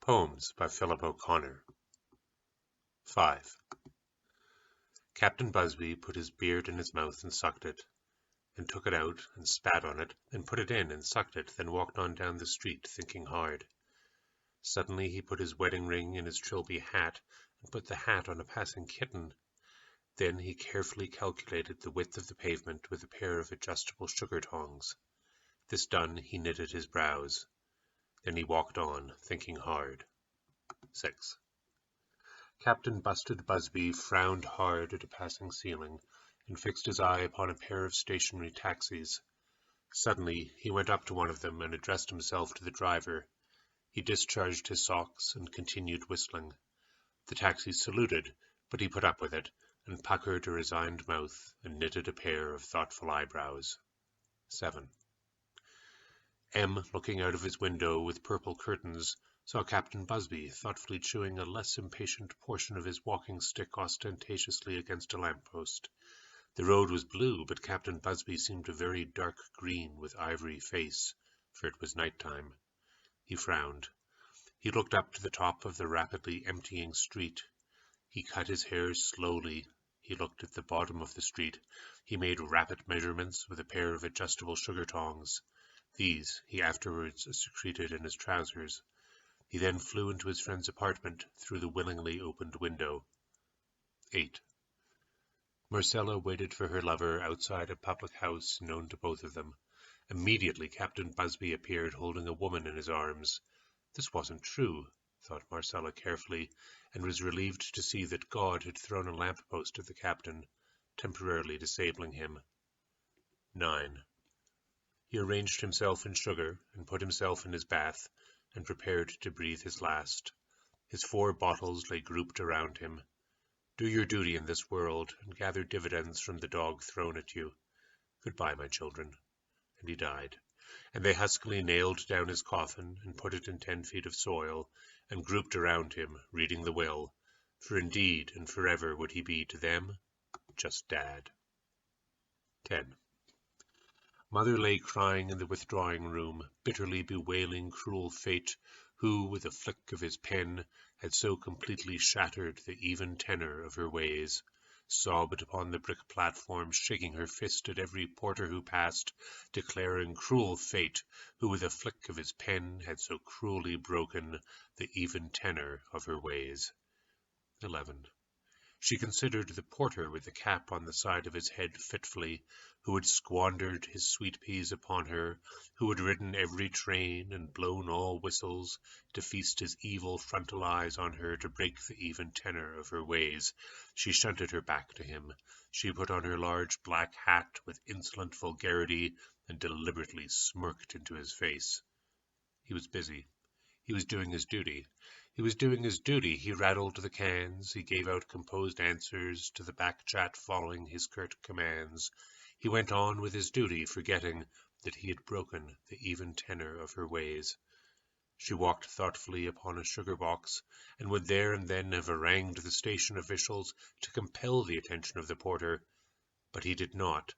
Poems by Philip O'Connor. 5. Captain Busby put his beard in his mouth and sucked it, and took it out and spat on it, then put it in and sucked it, then walked on down the street, thinking hard. Suddenly he put his wedding ring in his trilby hat, and put the hat on a passing kitten. Then he carefully calculated the width of the pavement with a pair of adjustable sugar tongs. This done, he knitted his brows. Then he walked on, thinking hard. 6. Captain Busted Busby frowned hard at a passing ceiling, and fixed his eye upon a pair of stationary taxis. Suddenly he went up to one of them and addressed himself to the driver. He discharged his socks and continued whistling. The taxi saluted, but he put up with it, and puckered a resigned mouth, and knitted a pair of thoughtful eyebrows. 7. M, looking out of his window with purple curtains, saw Captain Busby thoughtfully chewing a less impatient portion of his walking stick ostentatiously against a lamp-post. The road was blue, but Captain Busby seemed a very dark green with ivory face, for it was night-time. He frowned. He looked up to the top of the rapidly emptying street. He cut his hair slowly. He looked at the bottom of the street. He made rapid measurements with a pair of adjustable sugar tongs. These he afterwards secreted in his trousers. He then flew into his friend's apartment through the willingly opened window. 8. Marcella waited for her lover outside a public house known to both of them. Immediately Captain Busby appeared holding a woman in his arms. This wasn't true, thought Marcella carefully, and was relieved to see that God had thrown a lamp-post at the captain, temporarily disabling him. 9. He arranged himself in sugar, and put himself in his bath, and prepared to breathe his last. His 4 bottles lay grouped around him. Do your duty in this world, and gather dividends from the dog thrown at you. Goodbye, my children. And he died. And they huskily nailed down his coffin, and put it in 10 feet of soil, and grouped around him, reading the will, for indeed and forever would he be to them just Dad. 10. Mother lay crying in the withdrawing-room, bitterly bewailing cruel fate, who, with a flick of his pen, had so completely shattered the even tenor of her ways, sobbed upon the brick platform, shaking her fist at every porter who passed, declaring cruel fate, who with a flick of his pen had so cruelly broken the even tenor of her ways. 11. She considered the porter with the cap on the side of his head fitfully, who had squandered his sweet peas upon her, who had ridden every train and blown all whistles, to feast his evil frontal eyes on her to break the even tenor of her ways. She shunted her back to him. She put on her large black hat with insolent vulgarity, and deliberately smirked into his face. He was busy. He was doing his duty. He was doing his duty. He rattled the cans. He gave out composed answers to the back chat following his curt commands. He went on with his duty, forgetting that he had broken the even tenor of her ways. She walked thoughtfully upon a sugar-box, and would there and then have harangued the station officials to compel the attention of the porter. But he did not.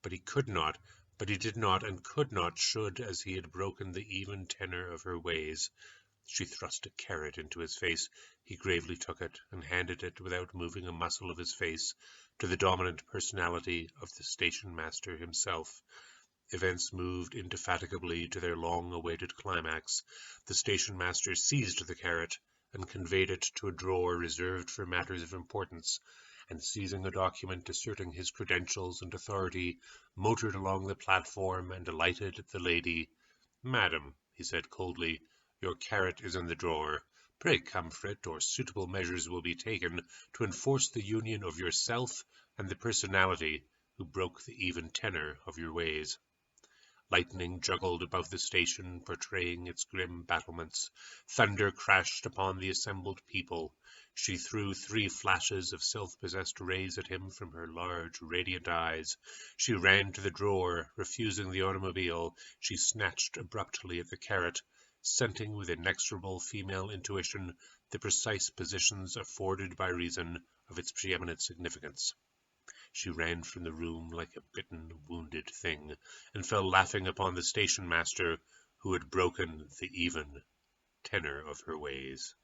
But he could not. But he did not and could not, should, as he had broken the even tenor of her ways. She thrust a carrot into his face. He gravely took it, and handed it, without moving a muscle of his face, to the dominant personality of the station-master himself. Events moved indefatigably to their long-awaited climax. The station-master seized the carrot, and conveyed it to a drawer reserved for matters of importance, and seizing a document asserting his credentials and authority, motored along the platform and alighted at the lady. "Madam," he said coldly, "your carrot is in the drawer. Pray come for it, or suitable measures will be taken to enforce the union of yourself and the personality who broke the even tenor of your ways." Lightning juggled above the station, portraying its grim battlements. Thunder crashed upon the assembled people. She threw 3 flashes of self-possessed rays at him from her large, radiant eyes. She ran to the drawer, refusing the automobile. She snatched abruptly at the carrot, scenting with inexorable female intuition the precise positions afforded by reason of its preeminent significance. She ran from the room like a bitten, wounded thing, and fell laughing upon the station-master, who had broken the even tenor of her ways.